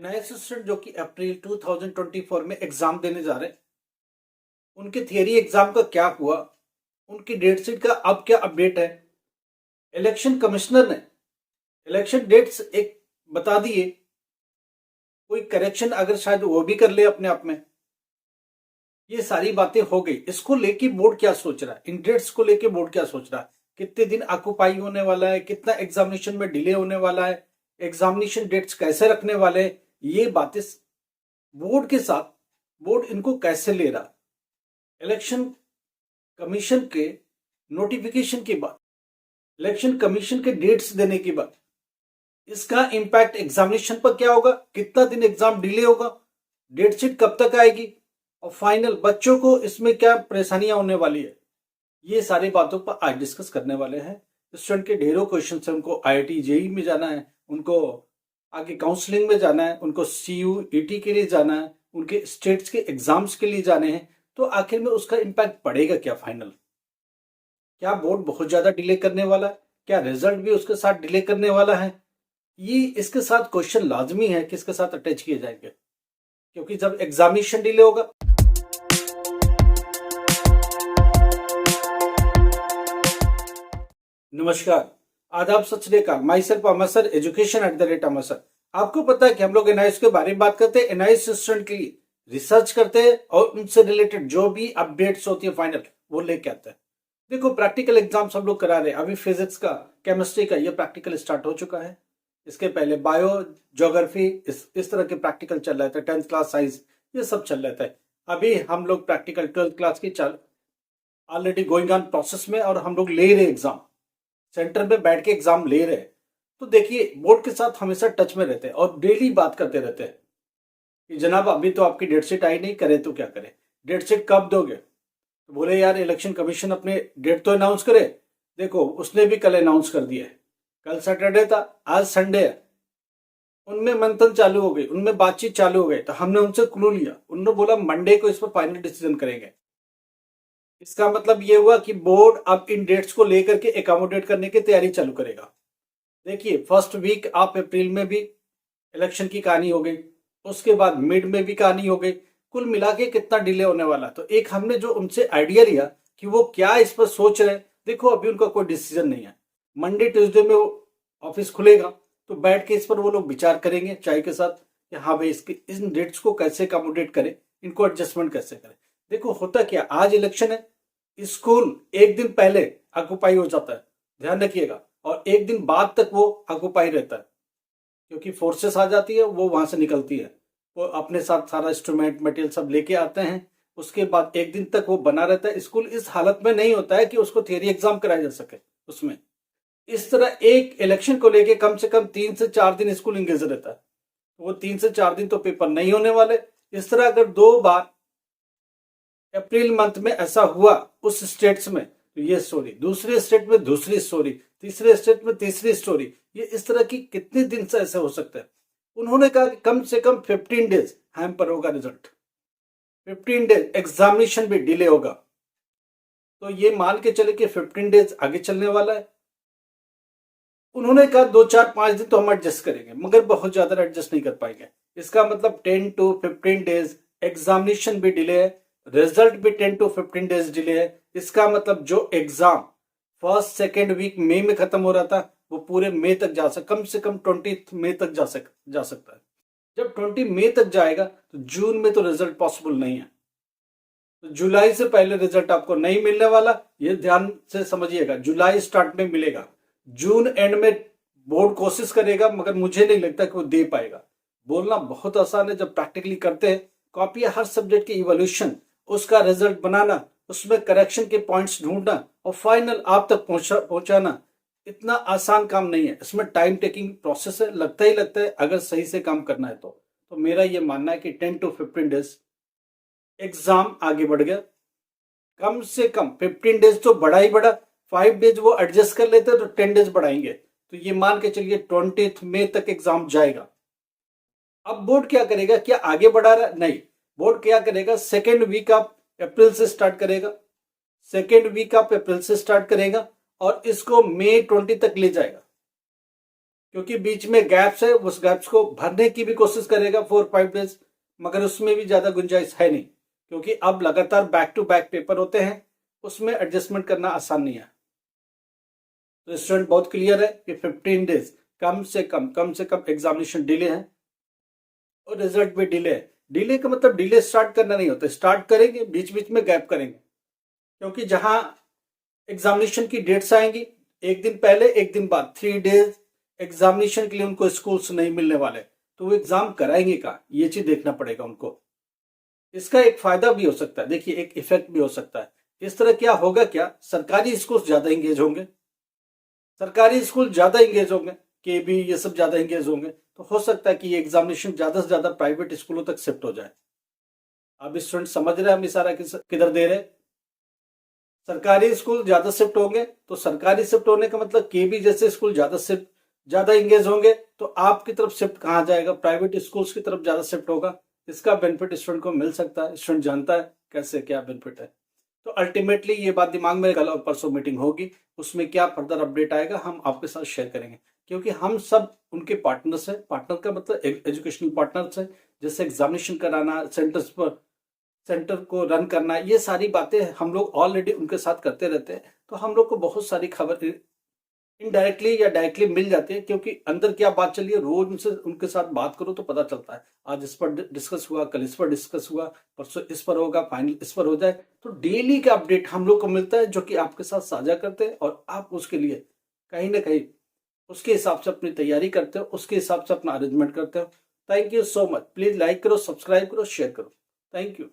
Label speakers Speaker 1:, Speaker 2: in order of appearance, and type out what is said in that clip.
Speaker 1: नए स्टूडेंट जो कि अप्रैल 2024 में एग्जाम देने जा रहे हैं, उनके थियरी एग्जाम का क्या हुआ, उनकी डेट शीट का अब क्या अपडेट है। इलेक्शन कमिश्नर ने इलेक्शन डेट्स एक बता दिए, कोई करेक्शन अगर शायद वो भी कर ले अपने आप में। ये सारी बातें हो गई। इसको लेके बोर्ड क्या सोच रहा है, इन डेट्स को लेके बोर्ड क्या सोच रहा है, कितने दिन ऑक्यूपाई होने वाला है, कितना एग्जामिनेशन में डिले होने वाला है, एग्जामिनेशन डेट्स कैसे रखने वाले हैं, ये बातें बोर्ड के साथ बोर्ड इनको कैसे ले रहा। इलेक्शन कमीशन के नोटिफिकेशन के बाद, इलेक्शन कमीशन के डेट्स देने के बाद इसका इंपैक्ट एग्जामिनेशन पर क्या होगा, कितना दिन एग्जाम डिले होगा, डेट शीट कब तक आएगी और फाइनल बच्चों को इसमें क्या परेशानियां होने वाली है। ये सारी बातों पर आज डिस्कस करने वाले हैं। स्टूडेंट के ढेरों क्वेश्चन है, उनको आईआईटी जेई में जाना है, उनको आगे काउंसलिंग में जाना है, उनको सीयूईटी के लिए जाना है, उनके स्टेट्स के एग्जाम्स के लिए जाने हैं। तो आखिर में उसका इंपैक्ट पड़ेगा क्या फाइनल, क्या बोर्ड बहुत ज्यादा डिले करने वाला है, क्या रिजल्ट भी उसके साथ डिले करने वाला है। ये इसके साथ क्वेश्चन लाजमी है कि इसके साथ अटैच किए जाएंगे, क्योंकि जब एग्जामिनेशन डिले होगा। नमस्कार, आदाब, सत श्री अकाल। My self Amar sir, education @Amar sir. आपको पता है कि हम लोग एनआईएस के बारे में बात करते हैं, एनआईएस स्टूडेंट के लिए रिसर्च करते हैं और उनसे रिलेटेड जो भी अपडेट्स होती है फाइनल वो लेके आते हैं। देखो, प्रैक्टिकल एग्जाम सब लोग करा रहे हैं। अभी फिजिक्स का, केमिस्ट्री का ये प्रैक्टिकल स्टार्ट हो चुका है। इसके पहले बायो, ज्योग्राफी, इस तरह के प्रैक्टिकल चल रहे थे। 10th क्लास साइंस ये सब चल रहे थे। अभी हम लोग प्रैक्टिकल 12th क्लास की चल ऑलरेडी गोइंग ऑन प्रोसेस में, और हम लोग ले रहे एग्जाम, सेंटर में बैठ के एग्जाम ले रहे हैं। तो देखिए, बोर्ड के साथ हमेशा टच में रहते हैं और डेली बात करते रहते हैं कि जनाब अभी तो आपकी डेट शीट आई नहीं, करे तो क्या करें, डेट शीट कब दोगे। तो बोले यार, इलेक्शन कमीशन अपने डेट तो अनाउंस करे। देखो, उसने भी कल अनाउंस कर दिया है। कल सैटरडे था, आज संडे है। उनमें मंथन चालू हो गई, उनमें बातचीत चालू हो गई। तो हमने उनसे क्लू लिया, उन्होंने बोला मंडे को इस पर फाइनल डिसीजन करेंगे। इसका मतलब ये हुआ कि बोर्ड अब इन डेट्स को लेकर के एकोमोडेट करने की तैयारी चालू करेगा। देखिए, फर्स्ट वीक आप अप्रैल में भी इलेक्शन की कहानी हो गई, उसके बाद मिड में भी कहानी हो गई। कुल मिला के कितना डिले होने वाला। तो एक हमने जो उनसे आइडिया लिया कि वो क्या इस पर सोच रहे हैं। देखो, अभी उनका कोई डिसीजन नहीं है। मंडे ट्यूसडे में ऑफिस खुलेगा तो बैठ के इस पर वो लोग विचार करेंगे चाय के साथ कि हाँ भाई, इसके इन डेट्स को कैसे अकोमोडेट करें, इनको एडजस्टमेंट कैसे करें। देखो, होता क्या, आज इलेक्शन है, स्कूल एक दिन पहले ऑक्यूपाई हो जाता है, ध्यान रखिएगा, और एक दिन बाद तक वो ऑक्यूपाई रहता है, क्योंकि फोर्सेस आ जाती है, वो वहां से निकलती है, वो अपने साथ सारा इंस्ट्रूमेंट मटेरियल सब लेके आते हैं। उसके बाद एक दिन तक वो बना रहता है। स्कूल इस हालत में नहीं होता है कि उसको थियरी एग्जाम कराया जा सके उसमें। इस तरह एक इलेक्शन को लेके कम से कम 3 से 4 दिन स्कूल इंगेज रहता है। वो 3 से 4 दिन तो पेपर नहीं होने वाले। इस तरह अगर 2 बार अप्रैल मंथ में ऐसा हुआ उस स्टेट्स में, तो ये स्टोरी, दूसरे स्टेट में दूसरी स्टोरी, तीसरे स्टेट में तीसरी स्टोरी, ये इस तरह की कितने दिन से ऐसे हो सकता है। उन्होंने कहा कि कम से कम 15 डेज हैम्पर होगा रिजल्ट, 15 डेज एग्जामिनेशन भी डिले होगा। तो ये मान के चले कि 15 डेज आगे चलने वाला है। उन्होंने कहा 2 4 5 दिन तो हम एडजस्ट करेंगे, मगर बहुत ज्यादा एडजस्ट नहीं कर पाएंगे। इसका मतलब 10 to 15 डेज एग्जामिनेशन भी डिले है, रिजल्ट भी 10 to 15 डेज डिले है। इसका मतलब जो एग्जाम फर्स्ट सेकेंड वीक मई में खत्म हो रहा था, वो पूरे मई तक जा सकता, कम से कम 20 मई तक जा सकता है। जब 20 मई तक जाएगा तो जून में तो रिजल्ट पॉसिबल नहीं है। तो जुलाई से पहले रिजल्ट आपको नहीं मिलने वाला, ये ध्यान से समझिएगा। जुलाई स्टार्ट में मिलेगा, जून एंड में बोर्ड कोशिश करेगा, मगर मुझे नहीं लगता कि वो दे पाएगा। बोलना बहुत आसान है, जब प्रैक्टिकली करते हैं, कॉपी हर सब्जेक्ट की इवोल्यूशन, उसका रिजल्ट बनाना, उसमें करेक्शन के पॉइंट्स ढूंढना और फाइनल आप तक पहुंचाना इतना आसान काम नहीं है। इसमें टाइम टेकिंग प्रोसेस है, लगता ही लगता है अगर सही से काम करना है तो मेरा ये मानना है कि 10 to 15 डेज एग्जाम आगे बढ़ गया। कम से कम 15 डेज तो बढ़ा ही बढ़ा, 5 डेज वो एडजस्ट कर लेते हैं तो 10 डेज बढ़ाएंगे। तो ये मान के चलिए 20 मई तक एग्जाम जाएगा। अब बोर्ड क्या करेगा, क्या आगे बढ़ा रहा है? नहीं, बोर्ड क्या करेगा, सेकेंड वीक ऑफ अप्रैल से स्टार्ट करेगा, सेकेंड वीक ऑफ अप्रैल से स्टार्ट करेगा और इसको मई 20 तक ले जाएगा। क्योंकि बीच में गैप्स है, उस गैप्स को भरने की भी कोशिश करेगा 4-5 डेज, मगर उसमें भी ज्यादा गुंजाइश है नहीं, क्योंकि अब लगातार बैक टू बैक पेपर होते हैं, उसमें एडजस्टमेंट करना आसान नहीं है। तो स्टूडेंट बहुत क्लियर है कि 15 डेज कम से कम एग्जामिनेशन डिले है और रिजल्ट भी डिले है। डिले का मतलब डिले स्टार्ट करना नहीं होता, स्टार्ट करेंगे बीच बीच में गैप करेंगे, क्योंकि जहां एग्जामिनेशन की डेट्स आएंगी एक दिन पहले एक दिन बाद, 3 डेज एग्जामिनेशन के लिए उनको स्कूल्स नहीं मिलने वाले, तो वो एग्जाम कराएंगे का, ये चीज देखना पड़ेगा उनको। इसका एक फायदा भी हो सकता है, देखिए एक इफेक्ट भी हो सकता है। इस तरह क्या होगा, क्या सरकारी स्कूल ज्यादा इंगेज होंगे, सरकारी स्कूल ज्यादा इंगेज होंगे, केबी ये सब ज्यादा इंगेज होंगे, तो हो सकता है कि ये एग्जामिनेशन ज्यादा से ज्यादा प्राइवेट स्कूलों तक शिफ्ट हो जाए। अब स्टूडेंट समझ रहे हैं हम इशारा किधर दे रहे हैं। सरकारी स्कूल ज्यादा शिफ्ट होंगे, तो सरकारी शिफ्ट होने का मतलब केबी जैसे स्कूल ज्यादा इंगेज होंगे, तो आपकी तरफ शिफ्ट कहाँ जाएगा, प्राइवेट स्कूल्स की तरफ ज्यादा शिफ्ट होगा। इसका बेनिफिट स्टूडेंट को मिल सकता है, स्टूडेंट जानता है कैसे क्या बेनिफिट है। तो अल्टीमेटली ये बात दिमाग में, कल और परसों मीटिंग होगी, उसमें क्या फर्दर अपडेट आएगा हम आपके साथ शेयर करेंगे, क्योंकि हम सब उनके पार्टनर्स हैं। पार्टनर का मतलब एजुकेशनल पार्टनर्स है, जैसे एग्जामिनेशन कराना, सेंटर को रन करना, ये सारी बातें हम लोग ऑलरेडी उनके साथ करते रहते हैं। तो हम लोग को बहुत सारी खबर इनडायरेक्टली या डायरेक्टली मिल जाती है, क्योंकि अंदर क्या बात चल रही है रोज उनसे उनके साथ बात करो तो पता चलता है। आज इस पर डिस्कस हुआ, कल इस पर डिस्कस हुआ, परसों इस पर होगा, फाइनल इस पर हो जाए। तो डेली का अपडेट हम लोग को मिलता है, जो कि आपके साथ साझा करते हैं, और आप उसके लिए कहीं ना कहीं उसके हिसाब से अपनी तैयारी करते हो, उसके हिसाब से अपना अरेंजमेंट करते हो। Thank you so much. Please like करो, सब्सक्राइब करो, शेयर करो। Thank you.